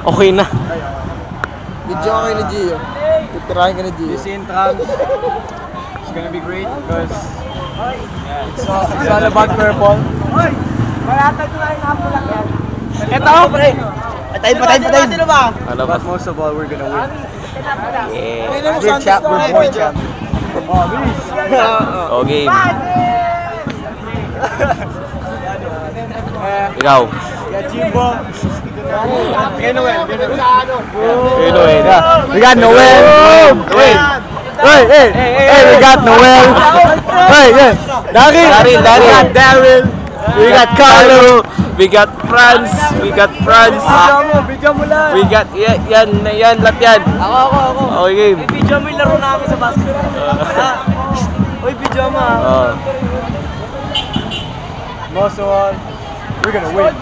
Okay na. Video kayo ni Gio. Titirahin ka ni Gio. This intro is gonna be great because it's all about purple. Ito! Patayin! Sino ba? But most of all, we're gonna win. Yeah. We're born champ. Okay. Ikaw. Jimbo. Noel. We got Noel. Wait. Hey, we got Noel. Hey. Daryl. We got Daryl. We got Carlo. We got Franz. Video mo lang. We got yan lahat yan. Ako. Okay, game. Video mo yung laro namin sa basketball. Uy, video mo ha. Most of all, we're gonna win.